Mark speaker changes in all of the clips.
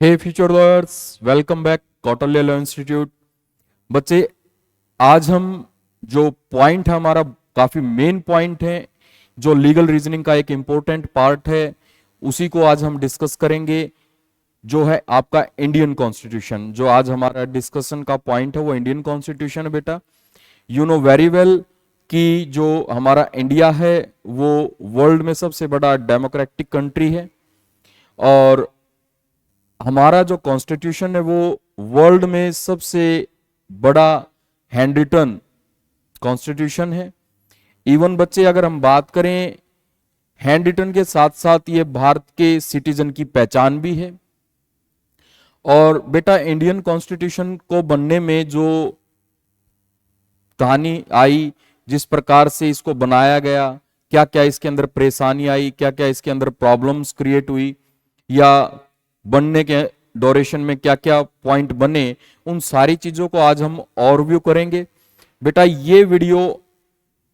Speaker 1: हे future learners, welcome back Kautilya Law Institute. बच्चे, आज हम जो पॉइंट है हमारा काफी मेन पॉइंट है, जो लीगल रीजनिंग का एक इंपॉर्टेंट पार्ट है, उसी को आज हम डिस्कस करेंगे। जो है आपका इंडियन कॉन्स्टिट्यूशन। जो आज हमारा डिस्कशन का पॉइंट है वो इंडियन कॉन्स्टिट्यूशन है। बेटा, यू नो वेरी वेल कि जो हमारा इंडिया है वो वर्ल्ड में सबसे बड़ा डेमोक्रेटिक कंट्री है, और हमारा जो कॉन्स्टिट्यूशन है वो वर्ल्ड में सबसे बड़ा हैंड रिटन कॉन्स्टिट्यूशन है। इवन बच्चे, अगर हम बात करें, हैंड रिटन के साथ साथ ये भारत के सिटीजन की पहचान भी है। और बेटा, इंडियन कॉन्स्टिट्यूशन को बनने में जो कहानी आई, जिस प्रकार से इसको बनाया गया, क्या क्या इसके अंदर परेशानी आई, क्या क्या इसके अंदर प्रॉब्लम्स क्रिएट हुई, या बनने के ड्यूरेशन में क्या क्या पॉइंट बने, उन सारी चीजों को आज हम ओवरव्यू करेंगे। बेटा, ये वीडियो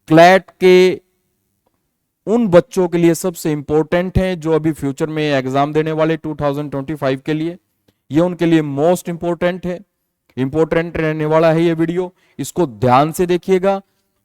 Speaker 1: क्लैट के उन बच्चों के लिए सबसे इंपॉर्टेंट है जो अभी फ्यूचर में एग्जाम देने वाले 2025 के लिए, ये उनके लिए मोस्ट इंपॉर्टेंट है, इंपॉर्टेंट रहने वाला है ये वीडियो। इसको ध्यान से देखिएगा,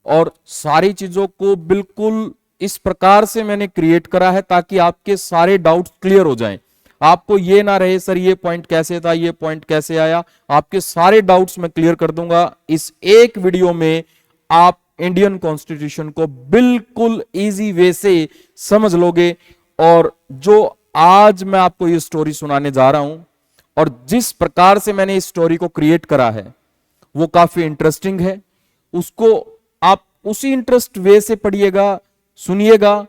Speaker 1: और सारी चीजों को बिल्कुल इस प्रकार से मैंने क्रिएट करा है ताकि आपके सारे डाउट्स क्लियर हो जाएं। आपको ये ना रहे सर ये पॉइंट कैसे था, ये पॉइंट कैसे आया। आपके सारे डाउट्स मैं क्लियर कर दूंगा इस एक वीडियो में। आप इंडियन कॉन्स्टिट्यूशन को बिल्कुल इजी वे से समझ लोगे, और जो आज मैं आपको ये स्टोरी सुनाने जा रहा हूं और जिस प्रकार से मैंने इस स्टोरी को क्रिएट करा है वो काफी इंटरेस्टिंग है। उसको आप उसी इंटरेस्ट वे से पढ़िएगा, सुनिएगा।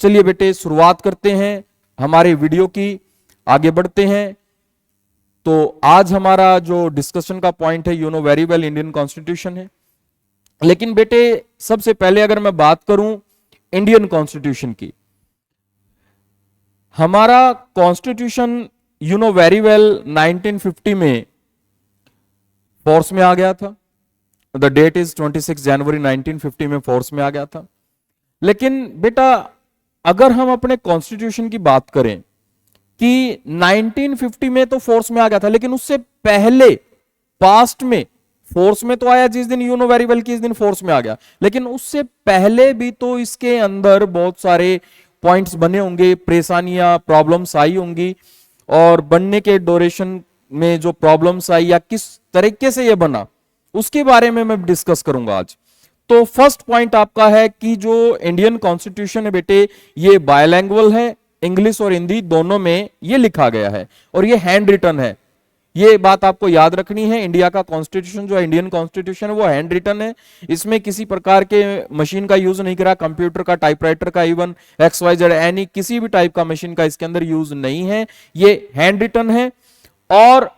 Speaker 1: चलिए बेटे, शुरुआत करते हैं हमारे वीडियो की, आगे बढ़ते हैं। तो आज हमारा जो डिस्कशन का पॉइंट है, you know very well, Indian constitution है। लेकिन बेटे, सबसे पहले अगर मैं बात करूं इंडियन कॉन्स्टिट्यूशन की, हमारा constitution you know very well 1950 में फोर्स में आ गया था। द डेट इज 26 जनवरी 1950 में फोर्स में आ गया था। लेकिन बेटा, अगर हम अपने कॉन्स्टिट्यूशन की बात करें कि 1950 में तो फोर्स में आ गया था, लेकिन उससे पहले पास्ट में फोर्स में तो आया जिस दिन, यू नो वेरी वेल कि इस दिन फोर्स में आ गया, लेकिन उससे पहले भी तो इसके अंदर बहुत सारे पॉइंट्स बने होंगे, परेशानियां, प्रॉब्लम्स आई होंगी, और बनने के ड्यूरेशन में जो प्रॉब्लम्स आई या किस तरीके से ये बना, उसके बारे में मैं डिस्कस करूंगा आज। तो फर्स्ट पॉइंट आपका है कि जो इंडियन कॉन्स्टिट्यूशन है बेटे, ये बायलैंग्वेज है, इंग्लिश और हिंदी दोनों में ये लिखा गया है, और ये हैंड रिटन है। ये बात आपको याद रखनी है। इंडिया का कॉन्स्टिट्यूशन जो है, इंडियन कॉन्स्टिट्यूशन है, वो हैंड रिटन है। इसमें किसी प्रकार के मशीन का यूज नहीं करा, कंप्यूटर का, टाइपराइटर का, इवन XYZ एनी किसी भी टाइप का मशीन का इसके अंदर यूज नहीं है। ये हैंड रिटन है, और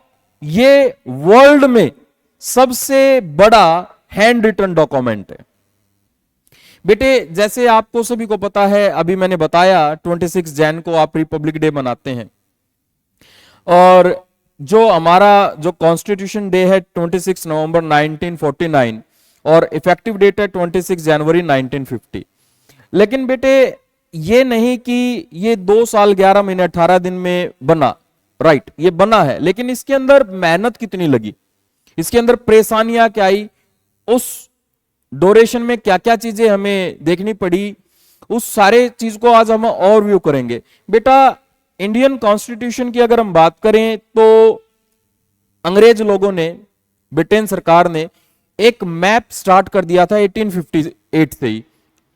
Speaker 1: ये वर्ल्ड में सबसे बड़ा हैंड रिटन डॉक्यूमेंट है। बेटे, जैसे आपको सभी को पता है, अभी मैंने बताया 26 जैन को आप रिपब्लिक डे मनाते हैं, और जो हमारा जो कॉन्स्टिट्यूशन डे है 26 नवंबर 1949, और इफेक्टिव डेट है 26 जनवरी 1950। लेकिन बेटे, ये नहीं कि ये 2 साल 11 महीने 18 दिन में बना, राइट, ये बना है, लेकिन इसके अंदर मेहनत कितनी लगी, इसके अंदर परेशानियां क्या आई, उस ड्यूरेशन में क्या क्या चीजें हमें देखनी पड़ी, उस सारे चीज को आज हम ओवरव्यू करेंगे। बेटा, इंडियन कॉन्स्टिट्यूशन की अगर हम बात करें तो अंग्रेज लोगों ने, ब्रिटेन सरकार ने एक मैप स्टार्ट कर दिया था 1858 से ही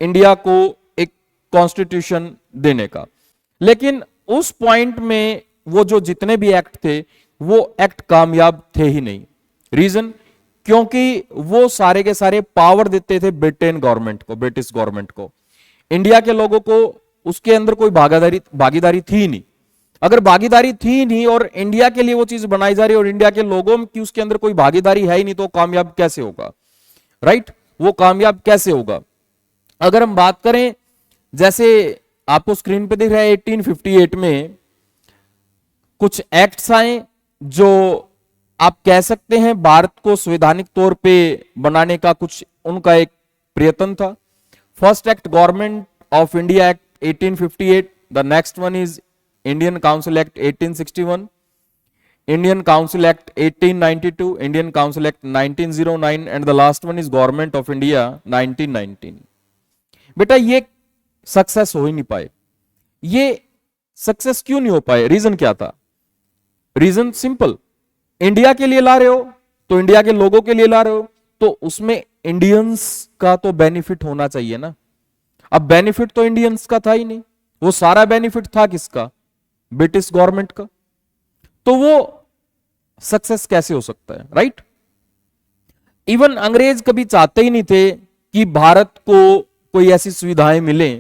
Speaker 1: इंडिया को एक कॉन्स्टिट्यूशन देने का। लेकिन उस पॉइंट में वो जो जितने भी एक्ट थे वो एक्ट कामयाब थे ही नहीं। रीजन, क्योंकि वो सारे के सारे पावर देते थे ब्रिटेन गवर्नमेंट को, ब्रिटिश गवर्नमेंट को। इंडिया के लोगों को उसके अंदर कोई भागीदारी थी ही नहीं। अगर भागीदारी थी नहीं और इंडिया के लिए वो चीज बनाई जा रही है और इंडिया के लोगों की उसके अंदर कोई भागीदारी है ही नहीं, तो कामयाब कैसे होगा, राइट? वो कामयाब कैसे होगा? अगर हम बात करें, जैसे आपको स्क्रीन पे दिख रहा है, 1858 में कुछ एक्ट्स आए जो आप कह सकते हैं भारत को संवैधानिक तौर पे बनाने का कुछ उनका एक प्रयत्न था। First act, government of India act 1858, the next one is Indian council act 1861, Indian Council Act 1892, Indian Council Act 1909 and the last one is Government of India 1919. बेटा ये सक्सेस हो ही नहीं पाए। ये सक्सेस क्यों नहीं हो पाए? रीजन क्या था? रीजन सिंपल, इंडिया के लिए ला रहे हो तो इंडिया के लोगों के लिए ला रहे हो तो उसमें इंडियंस का तो बेनिफिट होना चाहिए ना। अब बेनिफिट तो इंडियंस का था ही नहीं, वो सारा बेनिफिट था किसका? ब्रिटिश गवर्नमेंट का। तो वो सक्सेस कैसे हो सकता है? राइट। इवन अंग्रेज कभी चाहते ही नहीं थे कि भारत को कोई ऐसी सुविधाएं मिले,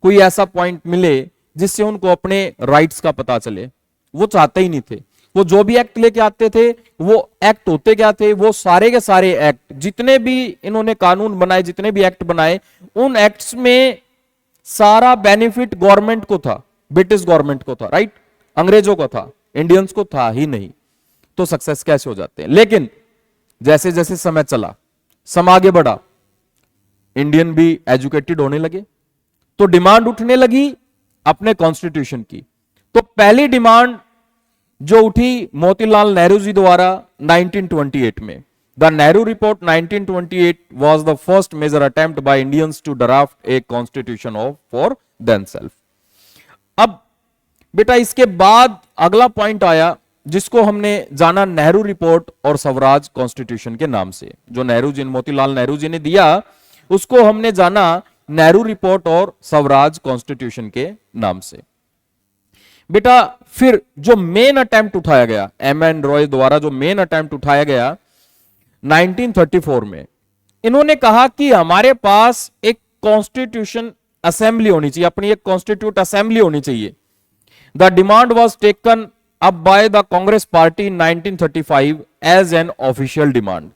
Speaker 1: कोई ऐसा पॉइंट मिले जिससे उनको अपने राइट्स का पता चले। वो चाहते ही नहीं थे। वो जो भी एक्ट लेके आते थे वो एक्ट होते क्या थे? वो सारे के सारे एक्ट, जितने भी इन्होंने कानून बनाए, जितने भी एक्ट बनाए, उन एक्ट्स में सारा बेनिफिट गवर्नमेंट को था, ब्रिटिश गवर्नमेंट को था। राइट। अंग्रेजों को था, इंडियंस को था ही नहीं। तो सक्सेस कैसे हो जाते हैं? लेकिन जैसे जैसे समय चला, समय आगे बढ़ा, इंडियन भी एजुकेटेड होने लगे तो डिमांड उठने लगी अपने कॉन्स्टिट्यूशन की। तो पहली डिमांड जो उठी मोतीलाल नेहरू जी द्वारा 1928 में, the Nehru report 1928 was the first major attempt by Indians to draft a constitution of for themselves. अब बेटा इसके बाद अगला पॉइंट आया जिसको हमने जाना नेहरू रिपोर्ट और स्वराज कॉन्स्टिट्यूशन के नाम से। जो नेहरू जी, मोतीलाल नेहरू जी ने दिया, उसको हमने जाना नेहरू रिपोर्ट और स्वराज कॉन्स्टिट्यूशन के नाम से। बेटा फिर जो मेन अटेम्प्ट उठाया गया, एम.एन. रॉय द्वारा जो मेन अटेम्प्ट उठाया गया 1934 में, इन्होंने कहा कि हमारे पास एक कॉन्स्टिट्यूशन असेंबली होनी चाहिए, अपनी एक कॉन्स्टिट्यूट असेंबली होनी चाहिए। The demand was taken up by the Congress party in 1935 as an official demand.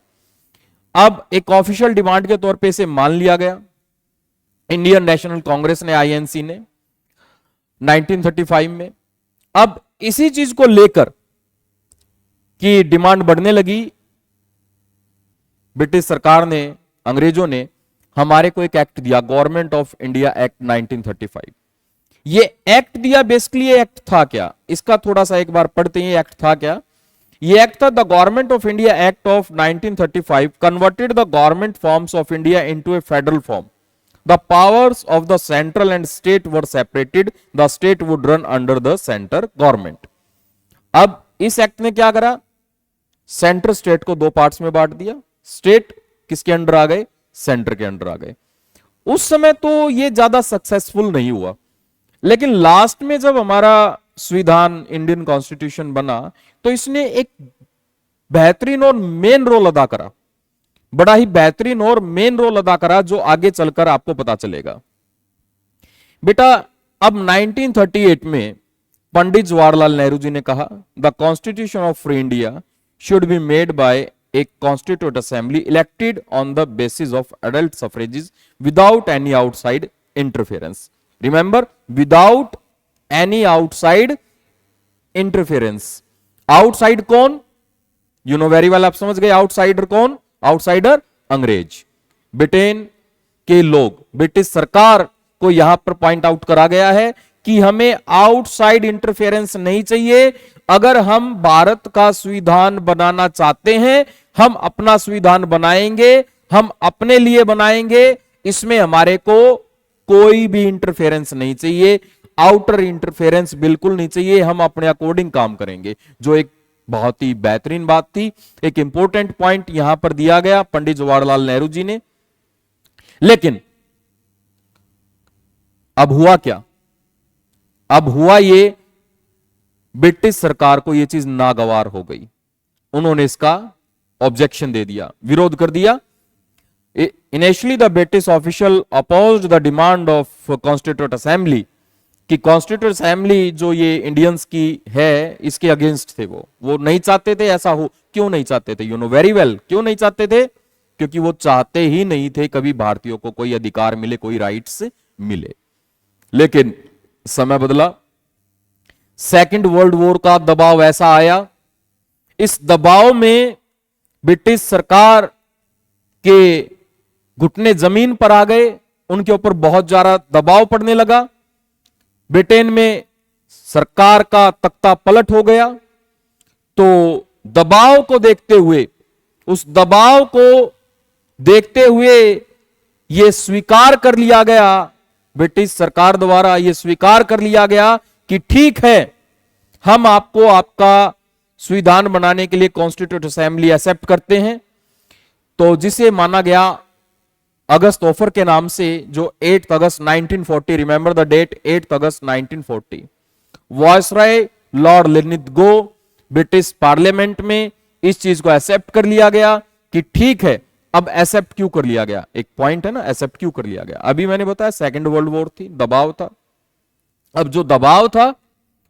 Speaker 1: अब एक ऑफिशियल डिमांड के तौर पे इसे मान लिया गया इंडियन नेशनल कांग्रेस ने, आईएनसी ने 1935 में। अब इसी चीज को लेकर कि डिमांड बढ़ने लगी, ब्रिटिश सरकार ने, अंग्रेजों ने हमारे को एक एक्ट दिया, गवर्नमेंट ऑफ इंडिया एक्ट 1935। ये एक्ट दिया, बेसिकली ये एक्ट था क्या, इसका थोड़ा सा एक बार पढ़ते हैं। एक्ट था क्या? ये एक्ट था, the government of India act of 1935 converted the government forms of India into A federal form. The powers of the central and state were separated. The state would run under the center government. अब इस act ने क्या करा? Centre state को दो parts में बांट दिया। स्टेट किसके अंडर आ गए? सेंटर के अंडर आ गए। उस समय तो ये ज्यादा सक्सेसफुल नहीं हुआ, लेकिन लास्ट में जब हमारा संविधान, इंडियन कॉन्स्टिट्यूशन बना, तो इसने एक बेहतरीन और मेन रोल अदा करा, बड़ा ही बेहतरीन और मेन रोल अदा करा, जो आगे चलकर आपको पता चलेगा। बेटा अब 1938 में पंडित जवाहरलाल नेहरू जी ने कहा, the constitution of free India should be made by a constitute assembly elected on the basis of adult suffrages without any outside interference. Remember, without any outside interference. Outside कौन? यू नो वेरी वेल, आप समझ गए outsider कौन? Outsider अंग्रेज, Britain के लोग। British सरकार को यहां पर पॉइंट आउट करा गया है कि हमें आउटसाइड इंटरफेरेंस नहीं चाहिए। अगर हम भारत का संविधान बनाना चाहते हैं, हम अपना संविधान बनाएंगे, हम अपने लिए बनाएंगे, इसमें हमारे को कोई भी इंटरफेरेंस नहीं चाहिए, आउटर इंटरफेरेंस बिल्कुल नहीं चाहिए, हम अपने अकॉर्डिंग काम करेंगे। जो एक बहुत ही बेहतरीन बात थी, एक इंपॉर्टेंट पॉइंट यहां पर दिया गया पंडित जवाहरलाल नेहरू जी ने। लेकिन अब हुआ क्या? अब हुआ ये, ब्रिटिश सरकार को यह चीज नागवार हो गई। उन्होंने इसका ऑब्जेक्शन दे दिया, विरोध कर दिया। Initially the British official opposed the demand of constitute assembly, कि कॉन्स्टिट्यूट असेंबली जो ये इंडियंस की है, इसके अगेंस्ट थे। वो नहीं चाहते थे ऐसा हो। क्यों नहीं चाहते थे? यू नो वेरी वेल, क्यों नहीं चाहते थे? क्योंकि वो चाहते ही नहीं थे कभी भारतीयों को कोई अधिकार मिले, कोई राइट्स मिले। लेकिन समय बदला, सेकेंड वर्ल्ड वॉर का दबाव ऐसा आया, इस दबाव में ब्रिटिश सरकार के घुटने जमीन पर आ गए, उनके ऊपर बहुत ज्यादा दबाव पड़ने लगा। ब्रिटेन में सरकार का तख्ता पलट हो गया। तो दबाव को देखते हुए, उस दबाव को देखते हुए यह स्वीकार कर लिया गया, ब्रिटिश सरकार द्वारा यह स्वीकार कर लिया गया कि ठीक है, हम आपको आपका संविधान बनाने के लिए कॉन्स्टिट्यूट असेंबली एक्सेप्ट करते हैं। तो जिसे माना गया अगस्त ऑफर के नाम से, जो 8 अगस्त 1940, रिमेंबर द डेट, 8 अगस्त 1940, viceroy Lord Linlithgow British Parliament में इस चीज को एक्सेप्ट कर लिया गया कि ठीक है। अब एक्सेप्ट क्यों कर लिया गया, एक पॉइंट है ना, एक्सेप्ट क्यों कर लिया गया। अभी मैंने बताया सेकेंड वर्ल्ड वॉर थी, दबाव था। अब जो दबाव था,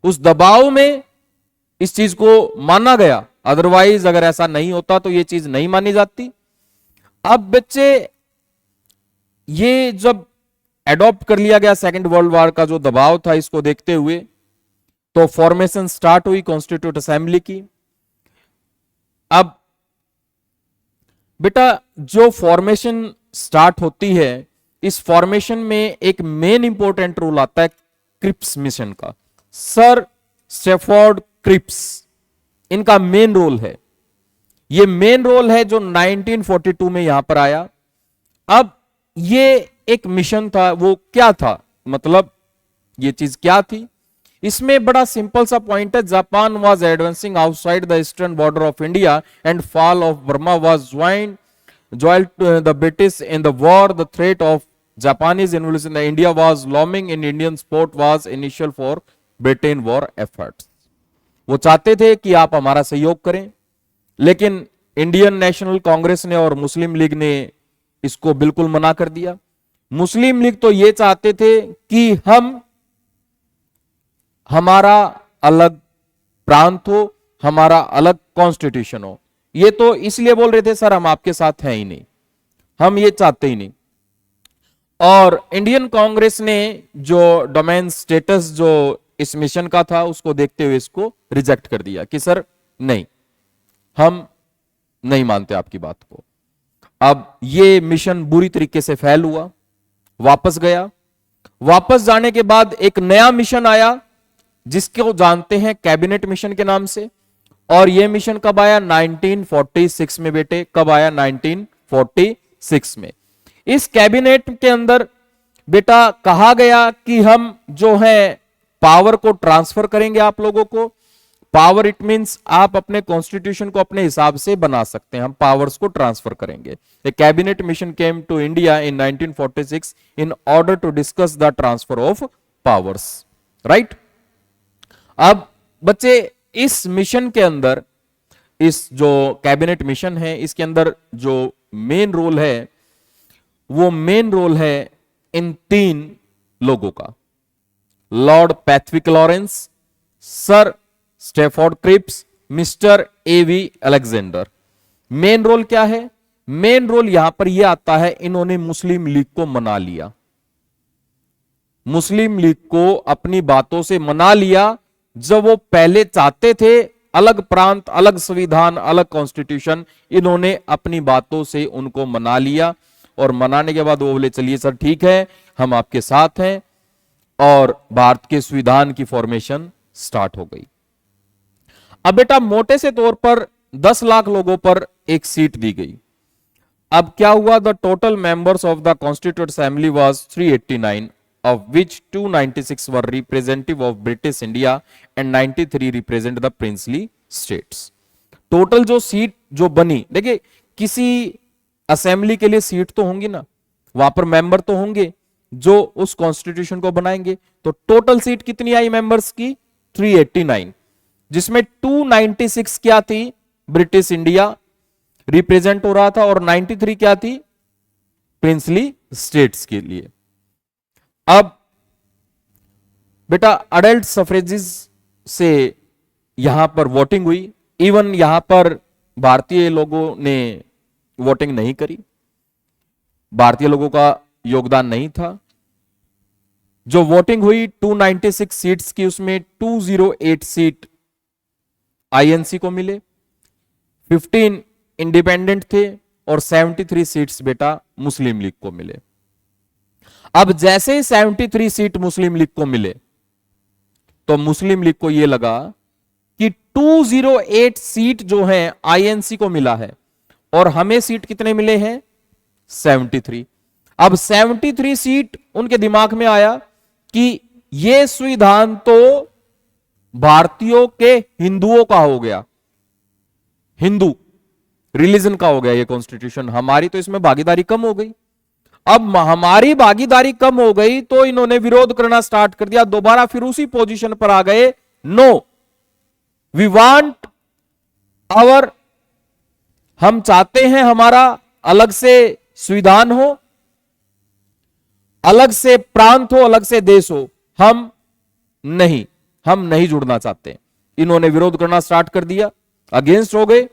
Speaker 1: उस दबाव में इस चीज को माना गया, अदरवाइज अगर ऐसा नहीं होता तो यह चीज नहीं मानी जाती। अब बच्चे ये जब एडॉप्ट कर लिया गया सेकेंड वर्ल्ड वॉर का जो दबाव था, इसको देखते हुए तो फॉर्मेशन स्टार्ट हुई कॉन्स्टिट्यूट असेंबली की। अब बेटा जो फॉर्मेशन स्टार्ट होती है, इस फॉर्मेशन में एक मेन इंपॉर्टेंट रोल आता है क्रिप्स मिशन का। सर स्टैफोर्ड क्रिप्स, इनका मेन रोल है। ये मेन रोल है जो 1942 में यहां पर आया। अब ये एक मिशन था, वो क्या था, मतलब ये चीज क्या थी, इसमें बड़ा सिंपल सा पॉइंट है। Japan was advancing outside the eastern border of India and fall of Burma was joined the British in the war. The threat of Japanese involvement in India was looming in Indian support was initial for Britain war efforts. वो चाहते थे कि आप हमारा सहयोग करें, लेकिन Indian national Congress ने और मुस्लिम लीग ने इसको बिल्कुल मना कर दिया। मुस्लिम लीग तो ये चाहते थे कि हमारा अलग प्रांत हो, हमारा अलग कॉन्स्टिट्यूशन हो। ये तो इसलिए बोल रहे थे सर हम आपके साथ हैं ही नहीं, हम ये चाहते ही नहीं। और इंडियन कांग्रेस ने जो डोमेन स्टेटस जो इस मिशन का था, उसको देखते हुए इसको रिजेक्ट कर दिया कि सर नहीं, हम नहीं मानते आपकी बात को। अब ये मिशन बुरी तरीके से फेल हुआ, वापस गया। वापस जाने के बाद एक नया मिशन आया जिसको जानते हैं कैबिनेट मिशन के नाम से। और यह मिशन कब आया, 1946 में बेटे। कब आया, 1946 में। इस कैबिनेट के अंदर बेटा कहा गया कि हम जो है पावर को ट्रांसफर करेंगे आप लोगों को। पावर इट मींस आप अपने कॉन्स्टिट्यूशन को अपने हिसाब से बना सकते हैं, हम पावर्स को ट्रांसफर करेंगे। A cabinet mission came to India in 1946 in order to discuss the transfer of powers, right. अब बच्चे इस मिशन के अंदर, इस जो कैबिनेट मिशन है, इसके अंदर जो मेन रोल है, वो मेन रोल है इन 3 लोगों का। Lord Pethick Lawrence, sir Stafford Cripps, mister A V Alexander. Main role क्या है, मेन रोल यहां पर यह आता है, इन्होंने मुस्लिम लीग को मना लिया। मुस्लिम लीग को अपनी बातों से मना लिया। जब वो पहले चाहते थे अलग प्रांत, अलग संविधान, अलग कॉन्स्टिट्यूशन, इन्होंने अपनी बातों से उनको मना लिया। और मनाने के बाद वो बोले चलिए सर ठीक है, हम आपके साथ हैं। और भारत के संविधान की फॉर्मेशन स्टार्ट हो गई। अब बेटा मोटे से तौर पर 10 लाख लोगों पर एक सीट दी गई। अब क्या हुआ, the total members of the constitute assembly was 389, of which 296 were representative of British India and 93 represent the princely states. Total जो सीट जो बनी, देखिए किसी असेंबली के लिए सीट तो होंगी ना, वहां पर मेंबर तो होंगे जो उस कॉन्स्टिट्यूशन को बनाएंगे। तो टोटल सीट कितनी आई मेंबर्स की, 389, जिसमें 296 क्या थी, ब्रिटिश इंडिया रिप्रेजेंट हो रहा था, और 93 क्या थी, प्रिंसली स्टेट्स के लिए। अब बेटा अडल्ट सफरेजिस से यहां पर वोटिंग हुई। इवन यहां पर भारतीय लोगों ने वोटिंग नहीं करी, भारतीय लोगों का योगदान नहीं था। जो वोटिंग हुई 296 सीट्स की, उसमें 208 सीट आईएनसी को मिले, 15 इंडिपेंडेंट थे, और 73 सीट्स बेटा मुस्लिम लीग को मिले। अब जैसे 73 सीट मुस्लिम लीग को मिले, तो मुस्लिम लीग को यह लगा कि 208 सीट जो है आईएनसी को मिला है और हमें सीट कितने मिले हैं? 73। अब 73 सीट उनके दिमाग में आया कि यह संविधान तो भारतीयों के हिंदुओं का हो गया, हिंदू रिलीजन का हो गया ये कॉन्स्टिट्यूशन, हमारी तो इसमें भागीदारी कम हो गई। अब हमारी भागीदारी कम हो गई तो इन्होंने विरोध करना स्टार्ट कर दिया, दोबारा फिर उसी पोजीशन पर आ गए, नो वी वांट आवर, हम चाहते हैं हमारा अलग से संविधान हो, अलग से प्रांत हो, अलग से देश हो, हम नहीं जुड़ना चाहते। इन्होंने विरोध करना स्टार्ट कर दिया, अगेंस्ट हो गए।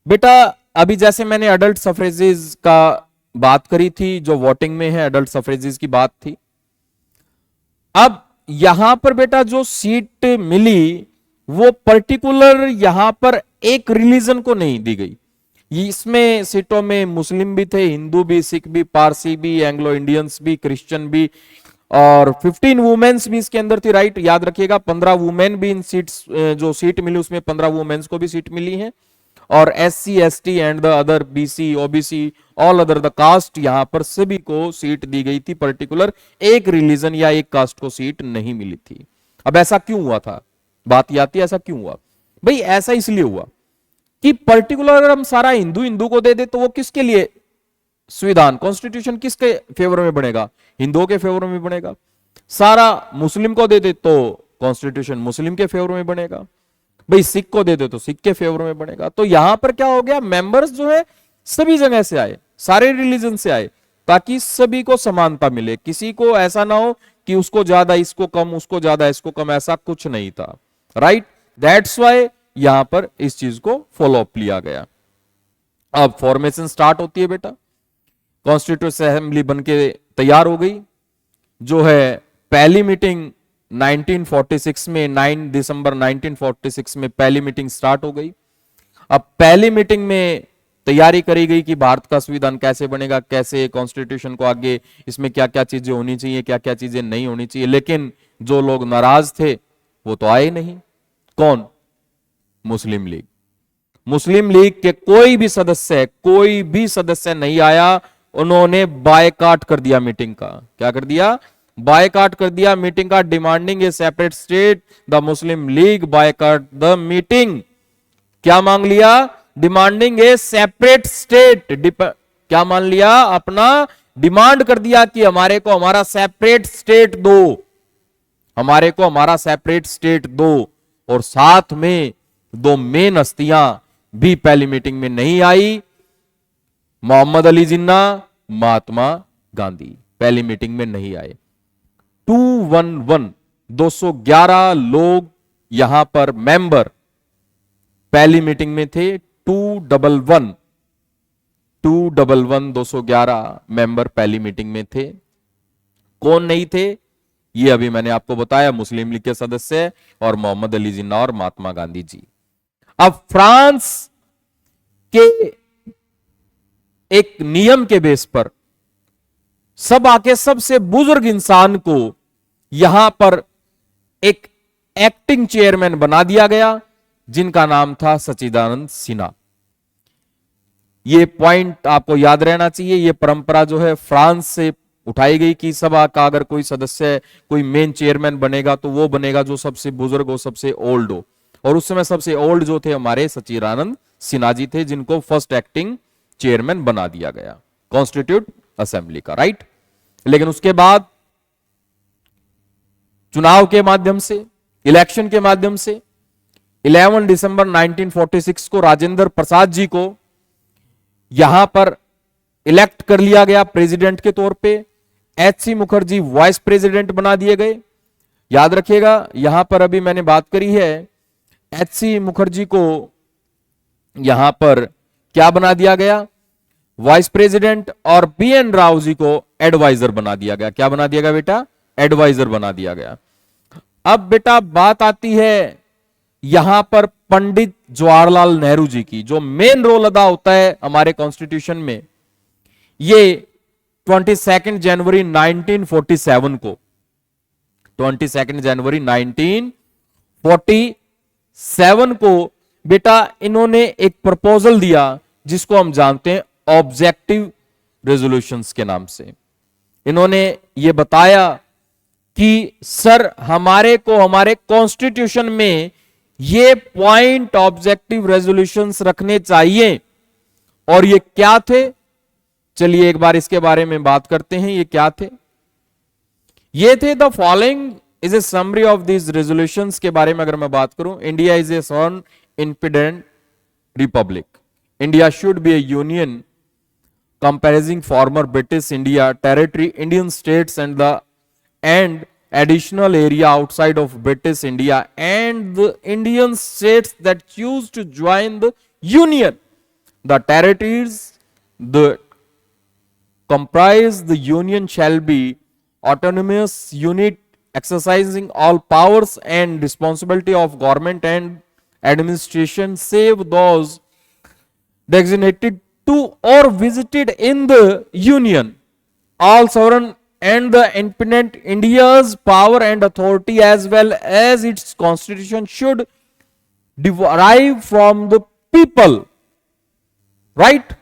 Speaker 1: बेटा अभी जैसे मैंने अडल्ट सफरेजेस का बात करी थी, जो वोटिंग में है अडल्ट सफरेजेस की बात थी। अब यहां पर बेटा जो सीट मिली वो पर्टिकुलर यहां पर एक रिलीजन को नहीं दी गई, इसमें सीटों में मुस्लिम भी थे, हिंदू भी, सिख भी, पारसी भी, एंग्लो इंडियंस भी, क्रिश्चियन भी, और 15 वुमेन्स भी इसके अंदर थी, राइट, याद रखिएगा 15 वुमेन भी इन सीट्स, जो सीट मिली उसमें 15 वुमेन्स को भी सीट मिली है, और SC ST and the other BC OBC all other the caste, यहां पर सभी को सीट दी गई थी, पर्टिकुलर एक रिलीजन या एक कास्ट को सीट नहीं मिली थी। अब ऐसा क्यों हुआ था, बात ये आती है ऐसा क्यों हुआ भाई? ऐसा इसलिए हुआ कि पर्टिकुलर अगर हम सारा हिंदू को दे दे तो वो किसके लिए संविधान कॉन्स्टिट्यूशन किसके फेवर में बनेगा? हिंदुओं के फेवर में बनेगा। सारा मुस्लिम को दे दे तो कॉन्स्टिट्यूशन मुस्लिम के फेवर में बनेगा, भाई सिख को दे दे तो सिख के फेवर में बनेगा। तो यहां पर क्या हो गया, मेंबर्स जो है सभी जगह से आए, सारे रिलीजन से आए, ताकि सभी को समानता मिले, किसी को ऐसा ना हो कि उसको ज्यादा इसको कम, उसको ज्यादा इसको कम, ऐसा कुछ नहीं था, राइट। दैट्स वाई यहां पर इस चीज को फॉलो अप लिया गया। अब फॉर्मेशन स्टार्ट होती है बेटा, कॉन्स्टिट्यूशन असेंबली बनके तैयार हो गई, जो है पहली मीटिंग 1946 में 9 दिसंबर 1946 में पहली मीटिंग स्टार्ट हो गई। अब पहली मीटिंग में तैयारी करी गई कि भारत का संविधान कैसे बनेगा, कैसे कॉन्स्टिट्यूशन को आगे, इसमें क्या क्या चीजें होनी चाहिए, क्या क्या चीजें नहीं होनी चाहिए। लेकिन जो लोग नाराज थे वो तो आए नहीं। कौन? मुस्लिम लीग। मुस्लिम लीग के कोई भी सदस्य नहीं आया, उन्होंने बायकॉट कर दिया मीटिंग का। क्या कर दिया? बायकॉट कर दिया मीटिंग का, demanding A separate state. The Muslim league boycott the meeting. क्या मांग लिया? डिमांडिंग ए सेपरेट स्टेट। क्या मान लिया? अपना डिमांड कर दिया कि हमारे को हमारा सेपरेट स्टेट दो, हमारे को हमारा सेपरेट स्टेट दो। और साथ में दो मेन हस्तियां भी पहली मीटिंग में नहीं आई, मोहम्मद अली जिन्ना, महात्मा गांधी पहली मीटिंग में नहीं आए। 211 लोग यहां पर मेंबर पहली मीटिंग में थे। 211 मेंबर पहली मीटिंग में थे। कौन नहीं थे ये अभी मैंने आपको बताया, मुस्लिम लीग के सदस्य और मोहम्मद अली जिन्ना और महात्मा गांधी जी। अब फ्रांस के एक नियम के बेस पर सब आके सबसे बुजुर्ग इंसान को यहां पर एक एक्टिंग चेयरमैन बना दिया गया, जिनका नाम था सच्चिदानंद सिन्हा। यह पॉइंट आपको याद रहना चाहिए। यह परंपरा जो है फ्रांस से उठाई गई कि सभा का अगर कोई सदस्य कोई मेन चेयरमैन बनेगा तो वो बनेगा जो सबसे बुजुर्ग हो, सबसे ओल्ड हो। और उस समय सबसे ओल्ड जो थे हमारे सच्चिदानंद सिन्हा जी थे, जिनको फर्स्ट एक्टिंग चेयरमैन बना दिया गया कॉन्स्टिट्यूट असेंबली का, राइट। लेकिन उसके बाद चुनाव के माध्यम से, इलेक्शन के माध्यम से 11 दिसंबर 1946 को राजेंद्र प्रसाद जी को यहां पर इलेक्ट कर लिया गया प्रेसिडेंट के तौर पे। HC मुखर्जी वाइस प्रेसिडेंट बना दिए गए। याद रखिएगा यहां पर अभी मैंने बात करी है, HC मुखर्जी को यहां पर क्या बना दिया गया? Vice president. और BN राव जी को एडवाइजर बना दिया गया। क्या बना दिया गया बेटा? एडवाइजर बना दिया गया। अब बेटा बात आती है यहां पर पंडित जवाहरलाल नेहरू जी की, जो मेन रोल अदा होता है हमारे कॉन्स्टिट्यूशन में। ये 22 जनवरी 1947 को, 22 जनवरी 1947 47 को बेटा इन्होंने एक प्रपोजल दिया जिसको हम जानते हैं ऑब्जेक्टिव रेजोल्यूशंस के नाम से। इन्होंने ये बताया कि सर हमारे को हमारे कॉन्स्टिट्यूशन में ये पॉइंट ऑब्जेक्टिव रेजोल्यूशंस रखने चाहिए। और ये क्या थे, चलिए एक बार इसके बारे में बात करते हैं। ये क्या थे? ये थे the following is a summary of this resolutions के बारे में अगर मैं बात करूं। India is a sovereign independent republic. India should be a union comprising former British India territory, Indian states and additional area outside of British India and the Indian states that choose to join the union. The territories that comprise the union shall be autonomous unit exercising all powers and responsibility of government and administration save those designated to or visited in the union. All sovereign and the independent India's power and authority as well as its constitution should derive from the people. Right?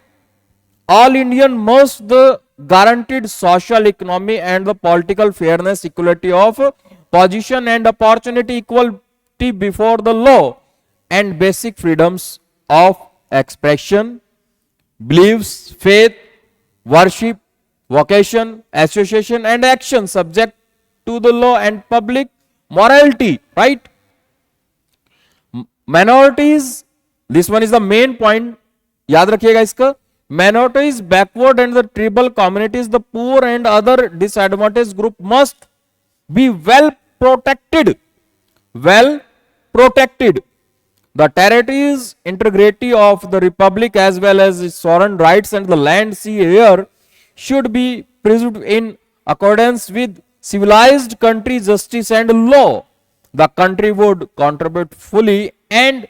Speaker 1: All Indian must the guaranteed social, economy and the political fairness, equality of position and opportunity, equality before the law and basic freedoms of expression, beliefs, faith, worship, vocation, association and action subject to the law and public morality. Right? Minorities, this one is the main point, याद रखिएगा इसका। Minorities, backward and the tribal communities, the poor and other disadvantaged group must be well protected. Well protected. The territories, integrity of the republic as well as its sovereign rights and the land, sea, air should be preserved in accordance with civilized country justice and law. The country would contribute fully and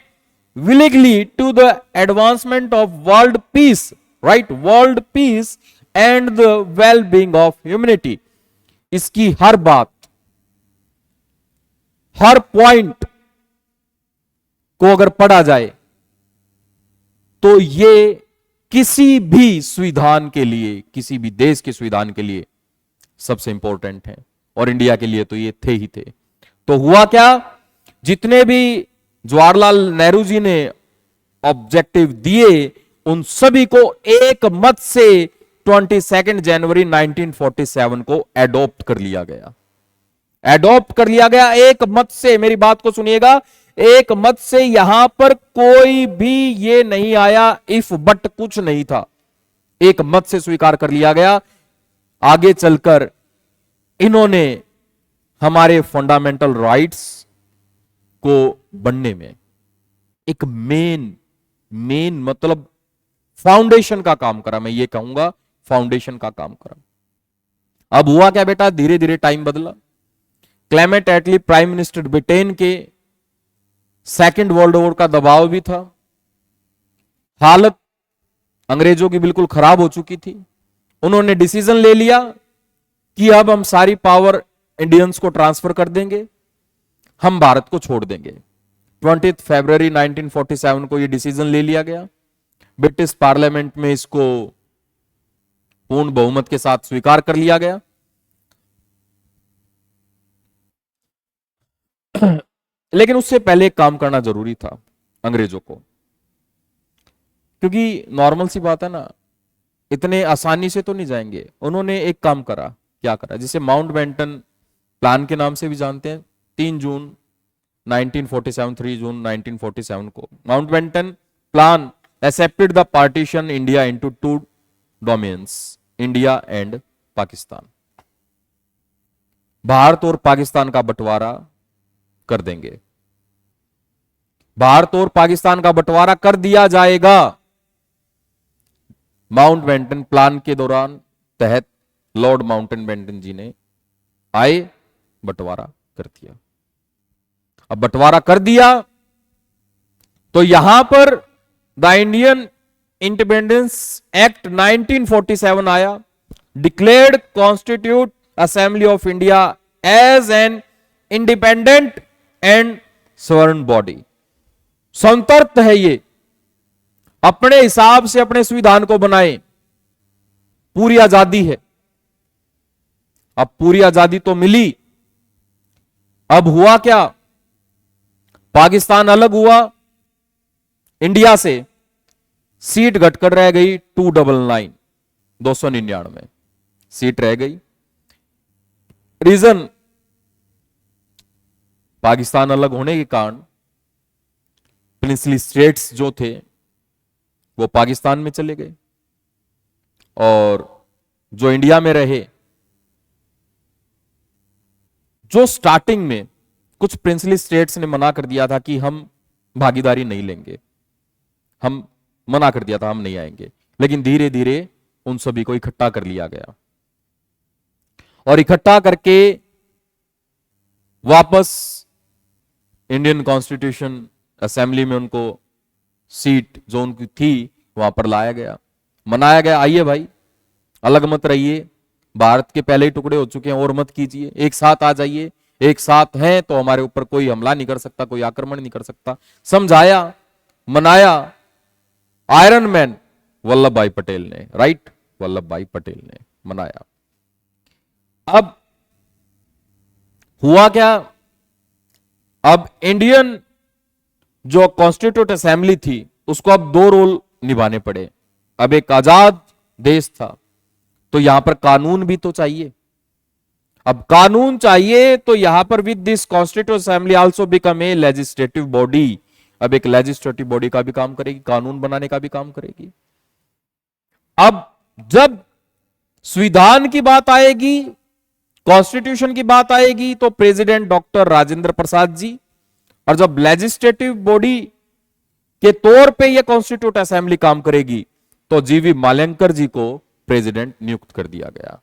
Speaker 1: willingly to the advancement of world peace, right? World peace and the well-being of humanity. इसकी हर बात, हर point को अगर पढ़ा जाए तो ये किसी भी संविधान के लिए, किसी भी देश के संविधान के लिए सबसे इंपॉर्टेंट है और इंडिया के लिए तो ये थे ही थे। तो हुआ क्या, जितने भी जवाहरलाल नेहरू जी ने ऑब्जेक्टिव दिए उन सभी को एक मत से 22 जनवरी 1947 को एडॉप्ट कर लिया गया। एडॉप्ट कर लिया गया एक मत से। मेरी बात को सुनिएगा, एक मत से। यहां पर कोई भी ये नहीं आया इफ बट, कुछ नहीं था, एक मत से स्वीकार कर लिया गया। आगे चलकर इन्होंने हमारे फंडामेंटल राइट्स को बनने में एक मेन मतलब फाउंडेशन का काम करा। मैं ये कहूंगा फाउंडेशन का काम करा। अब हुआ क्या बेटा, धीरे धीरे टाइम बदला। क्लेमेंट एटली प्राइम मिनिस्टर ब्रिटेन के, सेकेंड वर्ल्ड वॉर का दबाव भी था, हालत अंग्रेजों की बिल्कुल खराब हो चुकी थी। उन्होंने डिसीजन ले लिया कि अब हम सारी पावर इंडियंस को ट्रांसफर कर देंगे, हम भारत को छोड़ देंगे। 20 फरवरी 1947 को यह डिसीजन ले लिया गया। ब्रिटिश पार्लियामेंट में इसको पूर्ण बहुमत के साथ स्वीकार कर लिया गया। लेकिन उससे पहले एक काम करना जरूरी था अंग्रेजों को, क्योंकि नॉर्मल सी बात है ना, इतने आसानी से तो नहीं जाएंगे। उन्होंने एक काम करा, क्या करा, जिसे माउंटबेटन प्लान के नाम से भी जानते हैं। 3 जून 1947, 3 जून 1947 को Mountbatten plan accepted the partition India into 2 domains, India and Pakistan. Bharat और पाकिस्तान का बंटवारा कर देंगे, भारत और पाकिस्तान का बंटवारा कर दिया जाएगा। माउंटबेटन प्लान के दौरान तहत लॉर्ड माउंटबेटन जी ने आए, बंटवारा कर दिया। अब बंटवारा कर दिया तो यहां पर द इंडियन इंडिपेंडेंस एक्ट 1947 आया, declared constitute assembly of India as an independent and sovereign body, स्वतंत्र है ये, अपने हिसाब से अपने संविधान को बनाए, पूरी आजादी है। अब पूरी आजादी तो मिली, अब हुआ क्या, पाकिस्तान अलग हुआ इंडिया से, सीट घटकर रह गई 299, 299 सीट रह गई। रीजन, पाकिस्तान अलग होने के कारण प्रिंसली स्टेट्स जो थे वो पाकिस्तान में चले गए, और जो इंडिया में रहे, जो स्टार्टिंग में कुछ प्रिंसली स्टेट्स ने मना कर दिया था कि हम भागीदारी नहीं लेंगे, हम मना कर दिया था, हम नहीं आएंगे, लेकिन धीरे धीरे उन सभी को इकट्ठा कर लिया गया, और इकट्ठा करके वापस इंडियन कॉन्स्टिट्यूशन असेंबली में उनको सीट जो उनकी थी वहां पर लाया गया, मनाया गया, आइए भाई अलग मत रहिए, भारत के पहले ही टुकड़े हो चुके हैं और मत कीजिए, एक साथ आ जाइए, एक साथ हैं तो हमारे ऊपर कोई हमला नहीं कर सकता, कोई आक्रमण नहीं कर सकता, समझाया, मनाया। आयरन मैन वल्लभ भाई पटेल ने, राइट, वल्लभ भाई पटेल ने मनाया। अब हुआ क्या, अब इंडियन जो कॉन्स्टिट्यूट असेंबली थी उसको अब दो रोल निभाने पड़े। अब एक आजाद देश था तो यहां पर कानून भी तो चाहिए, अब कानून चाहिए तो यहां पर with this constitute assembly also become a legislative body, अब एक लेजिस्लेटिव बॉडी का भी काम करेगी, कानून बनाने का भी काम करेगी। अब जब संविधान की बात आएगी, कॉन्स्टिट्यूशन की बात आएगी, तो प्रेसिडेंट डॉक्टर राजेंद्र प्रसाद जी, और जब लेजिस्लेटिव बॉडी के तौर पे यह कॉन्स्टिट्यूट असेंबली काम करेगी तो जीवी माल्यंकर जी को प्रेसिडेंट नियुक्त कर दिया गया।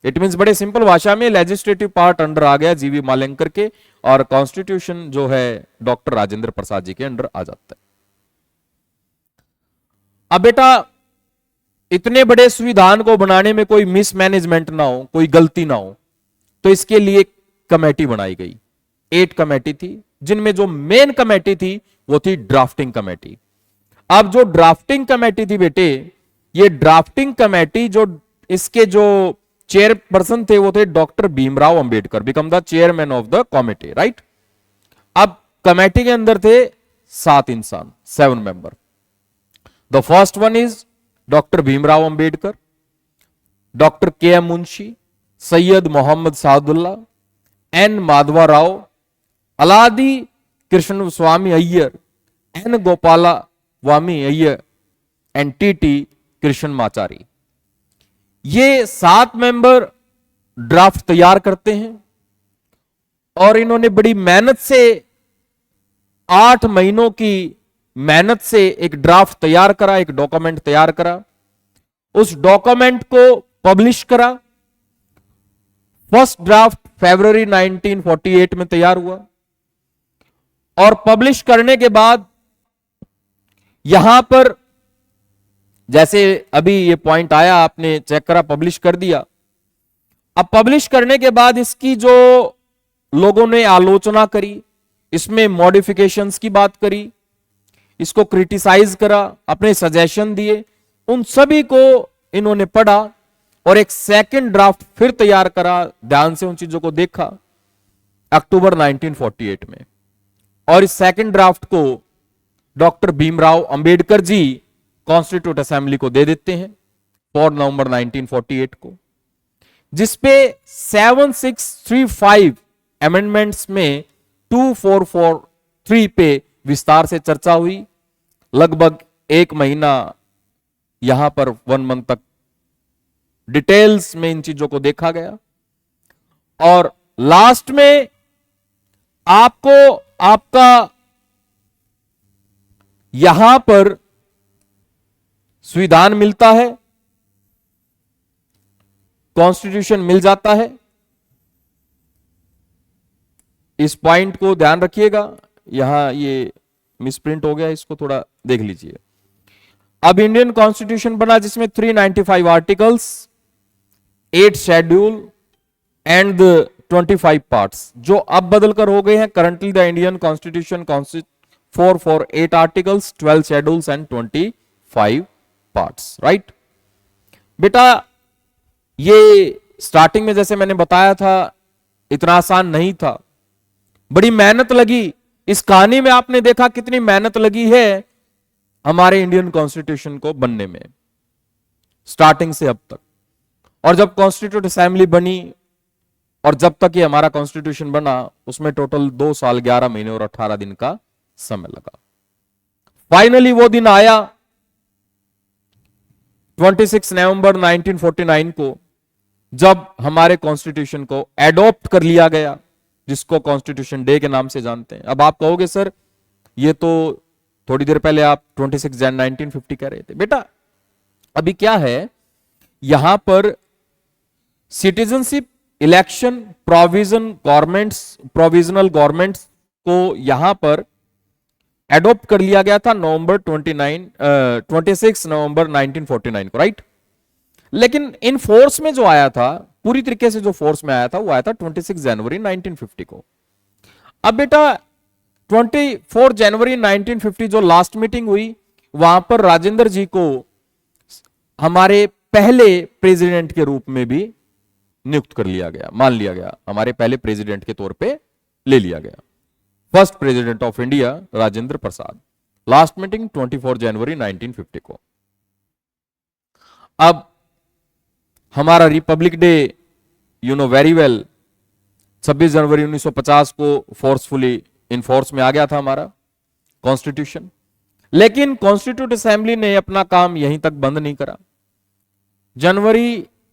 Speaker 1: इट मींस बड़े सिंपल भाषा में लेजिस्लेटिव पार्ट अंडर आ गया जीवी माल्यंकर के, और कॉन्स्टिट्यूशन जो है डॉक्टर राजेंद्र प्रसाद जी के अंडर आ जाता है। अब बेटा इतने बड़े संविधान को बनाने में कोई मिसमैनेजमेंट ना हो, कोई गलती ना हो, तो इसके लिए कमेटी बनाई गई, 8 कमेटी थी, जिनमें जो मेन कमेटी थी वो थी ड्राफ्टिंग कमेटी। अब जो ड्राफ्टिंग कमेटी थी बेटे, ये ड्राफ्टिंग कमेटी जो इसके जो चेयरपर्सन थे वो थे doctor Bhimrao Ambedkar, become the chairman of the committee, right. अब कमेटी के अंदर थे 7 इंसान, 7 member. The first one is doctor Bhimrao Ambedkar, doctor K M Munshi, Syed Mohammad Saadulla, N Madhava Rao, Alladi Krishnaswami Ayyar, N Gopalaswami Ayyar and T Krishnamachari. ये 7 मेंबर ड्राफ्ट तैयार करते हैं, और इन्होंने बड़ी मेहनत से 8 महीनों की मेहनत से एक ड्राफ्ट तैयार करा, एक डॉक्यूमेंट तैयार करा, उस डॉक्यूमेंट को पब्लिश करा। फर्स्ट ड्राफ्ट फरवरी 1948 में तैयार हुआ, और पब्लिश करने के बाद यहां पर जैसे अभी ये पॉइंट आया, आपने चेक करा, पब्लिश कर दिया। अब पब्लिश करने के बाद इसकी जो लोगों ने आलोचना करी, इसमें मॉडिफिकेशंस की बात करी, इसको क्रिटिसाइज करा, अपने सजेशन दिए, उन सभी को इन्होंने पढ़ा और एक सेकंड ड्राफ्ट फिर तैयार करा, ध्यान से उन चीजों को देखा अक्टूबर 1948 में, और इस सेकंड ड्राफ्ट को doctor Bhimrao Ambedkar ji constitute assembly को दे देते हैं 4 नवंबर 1948 को, जिसपे 7635 अमेंडमेंट्स में 2443 पे विस्तार से चर्चा हुई। लगभग 1 महीना यहां पर 1 मंथ तक डिटेल्स में इन चीजों को देखा गया, और लास्ट में आपको आपका यहां पर संविधान मिलता है, कॉन्स्टिट्यूशन मिल जाता है। इस पॉइंट को ध्यान रखिएगा, यहां ये मिसप्रिंट हो गया, इसको थोड़ा देख लीजिए। अब इंडियन कॉन्स्टिट्यूशन बना जिसमें 395 आर्टिकल्स, 8 शेड्यूल एंड 25 पार्ट्स, जो अब बदलकर हो गए हैं करंटली द इंडियन कॉन्स्टिट्यूशन कॉन्स्टिट 448 articles, 12 schedules and 25 parts, right. बेटा ये स्टार्टिंग में जैसे मैंने बताया था इतना आसान नहीं था, बड़ी मेहनत लगी। इस कहानी में आपने देखा कितनी मेहनत लगी है हमारे इंडियन कॉन्स्टिट्यूशन को बनने में, स्टार्टिंग से अब तक। और जब कॉन्स्टिट्यूट असेंबली बनी और जब तक ये हमारा कॉन्स्टिट्यूशन बना, उसमें टोटल 2 साल 11 महीने और 18 दिन का समय लगा। फाइनली वो दिन आया 26 नवंबर 1949 को, जब हमारे कॉन्स्टिट्यूशन को एडॉप्ट कर लिया गया, जिसको कॉन्स्टिट्यूशन डे के नाम से जानते हैं। अब आप कहोगे सर ये तो थोड़ी देर पहले आप 26 जन 1950 कह रहे थे। बेटा अभी क्या है, यहां पर सिटीजनशिप इलेक्शन प्रोविजनल गवर्नमेंट्स को यहां पर एडॉप्ट कर लिया गया था नवंबर 26 नवंबर 1949 को, राइट। लेकिन इन फोर्स में जो आया था, पूरी तरीके से जो फोर्स में आया था, वो आया था 26 जनवरी 1950 को। अब बेटा 24 जनवरी 1950 जो लास्ट मीटिंग हुई, वहां पर राजेंद्र जी को हमारे पहले प्रेसिडेंट के रूप में भी नियुक्त कर लिया गया, मान लिया गया, हमारे पहले प्रेसिडेंट के तौर पे ले लिया गया। First president of India Rajendra Prasad. Last meeting 24 जनवरी 1950 को। अब हमारा Republic day you know very well 26 जनवरी 1950 को फोर्सफुली इन फोर्स में आ गया था हमारा कॉन्स्टिट्यूशन। लेकिन कॉन्स्टिट्यूट असेंबली ने अपना काम यहीं तक बंद नहीं करा।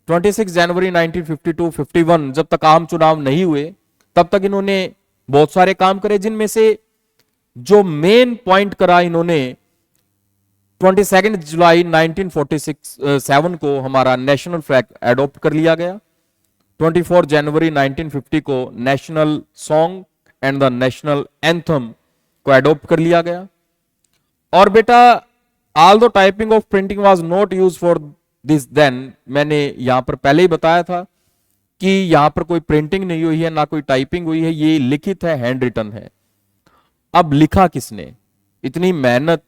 Speaker 1: 26 जनवरी 1952-51 जब तक आम चुनाव नहीं हुए, तब तक इन्होंने बहुत सारे काम करे, जिनमें से जो मेन पॉइंट करा इन्होंने 22 जुलाई 1947 को हमारा नेशनल फ्लैग एडॉप्ट कर लिया गया। 24 जनवरी 1950 को national song and the national anthem को एडॉप्ट कर लिया गया। और बेटा all the typing of printing was not use for this then, मैंने यहां पर पहले ही बताया था कि यहां पर कोई प्रिंटिंग नहीं हुई है, ना कोई टाइपिंग हुई है, ये लिखित है, हैंड रिटन है। अब लिखा किसने? इतनी मेहनत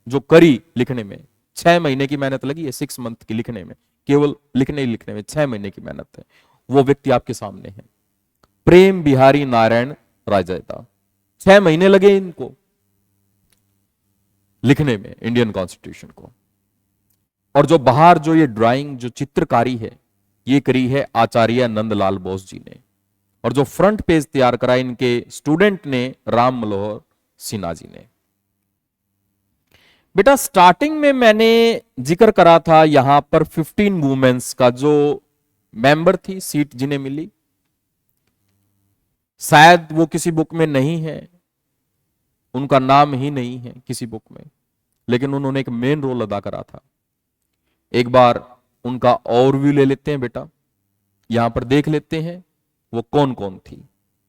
Speaker 1: जो करी लिखने में, 6 महीने की मेहनत लगी है, 6 मंथ की लिखने में, केवल लिखने में 6 महीने की मेहनत है। वो व्यक्ति आपके सामने है, प्रेम बिहारी नारायण राजैता। 6 महीने लगे इनको लिखने में इंडियन कॉन्स्टिट्यूशन को। और जो बाहर जो ये ड्राइंग जो चित्रकारी है, ये करी है आचार्य नंदलाल बोस जी ने। और जो फ्रंट पेज तैयार करा इनके स्टूडेंट ने राम मनोहर सिन्हा जी ने। बेटा स्टार्टिंग में मैंने जिक्र करा था यहां पर 15 वुमेन्स का जो मेंबर थी, सीट जिन्हें मिली। शायद वो किसी बुक में नहीं है, उनका नाम ही नहीं है किसी बुक में, लेकिन उन्होंने एक मेन रोल अदा करा था। एक बार उनका ओवरव्यू ले लेते हैं बेटा, यहां पर देख लेते हैं वो कौन कौन थी।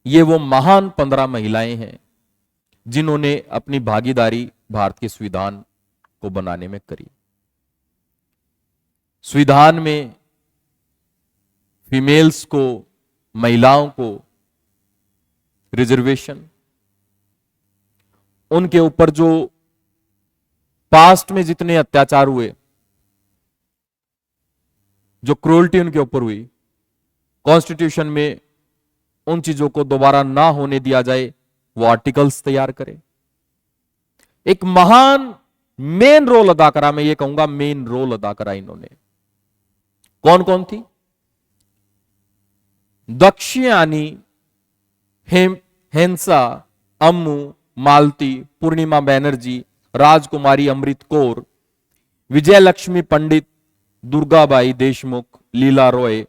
Speaker 1: ये वो महान 15 महिलाएं हैं जिन्होंने अपनी भागीदारी भारत के संविधान को बनाने में करी। संविधान में फीमेल्स को, महिलाओं को रिजर्वेशन, उनके ऊपर जो पास्ट में जितने अत्याचार हुए, जो क्रूरल्टी उनके ऊपर हुई, कॉन्स्टिट्यूशन में उन चीजों को दोबारा ना होने दिया जाए, वो आर्टिकल्स तैयार करे। एक महान मेन रोल अदा करा, मैं ये कहूंगा मेन रोल अदा करा इन्होंने। कौन कौन थी? दक्षियानी, हेंसा, अम्मू, मालती, पूर्णिमा बनर्जी, राजकुमारी अमृत कौर, विजय लक्ष्मी पंडित, दुर्गाबाई देशमुख, लीला रॉय,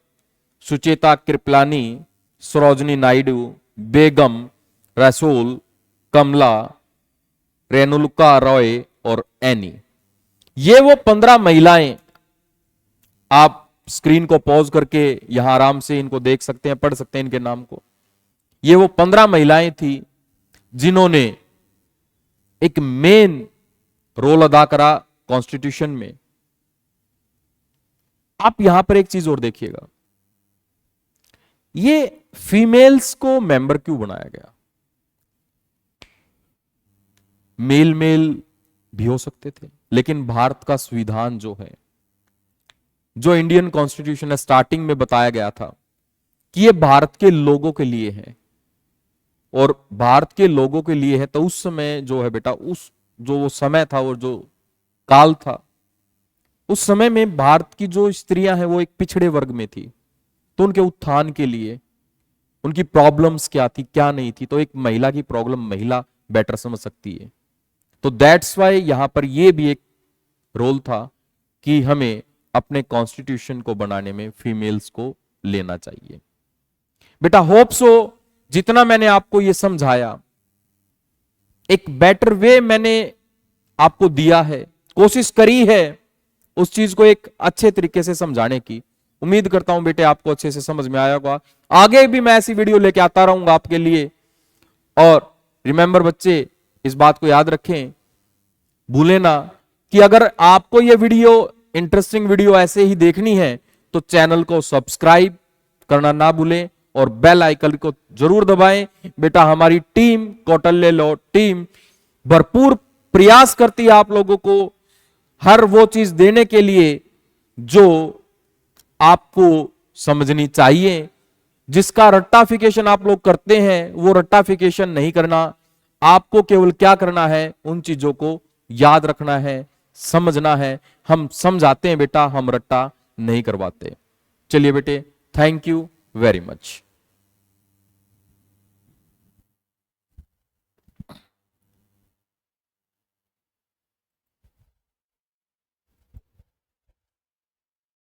Speaker 1: सुचेता कृपलानी, सरोजनी नायडू, बेगम रसूल, कमला, रेणुका रॉय और एनी। ये वो 15 महिलाएं, आप स्क्रीन को पॉज करके यहां आराम से इनको देख सकते हैं, पढ़ सकते हैं इनके नाम को। ये वो 15 महिलाएं थी जिन्होंने एक मेन रोल अदा करा कॉन्स्टिट्यूशन में। आप यहां पर एक चीज और देखिएगा, ये फीमेल्स को मेंबर क्यों बनाया गया? मेल मेल भी हो सकते थे, लेकिन भारत का संविधान जो है, जो इंडियन कॉन्स्टिट्यूशन है, स्टार्टिंग में बताया गया था कि ये भारत के लोगों के लिए है, और भारत के लोगों के लिए है, तो उस समय जो है बेटा, उस जो वो समय था और जो काल था, उस समय में भारत की जो स्त्रियां हैं वो एक पिछड़े वर्ग में थी, तो उनके उत्थान के लिए उनकी प्रॉब्लम्स क्या थी क्या नहीं थी, तो एक महिला की प्रॉब्लम महिला बेटर समझ सकती है। तो दैट्स वाई यहां पर यह भी एक रोल था कि हमें अपने कॉन्स्टिट्यूशन को बनाने में फीमेल्स को लेना चाहिए। बेटा होप सो जितना मैंने आपको यह समझाया, एक बेटर वे मैंने आपको दिया है, कोशिश करी है उस चीज को एक अच्छे तरीके से समझाने की। उम्मीद करता हूं बेटे आपको अच्छे से समझ में आया होगा। आगे भी मैं ऐसी वीडियो लेके आता रहूंगा आपके लिए। और रिमेंबर बच्चे, इस बात को याद रखें, भूले ना कि अगर आपको यह वीडियो इंटरेस्टिंग वीडियो ऐसे ही देखनी है तो चैनल को सब्सक्राइब करना ना भूलें और बेल आइकन को जरूर दबाएं। बेटा हमारी टीम, कौटिल्य लॉ टीम, भरपूर प्रयास करती है आप लोगों को हर वो चीज देने के लिए जो आपको समझनी चाहिए। जिसका रट्टाफिकेशन आप लोग करते हैं वो रट्टाफिकेशन नहीं करना, आपको केवल क्या करना है, उन चीजों को याद रखना है, समझना है। हम समझाते हैं बेटा, हम रट्टा नहीं करवाते। चलिए बेटे, थैंक यू वेरी मच।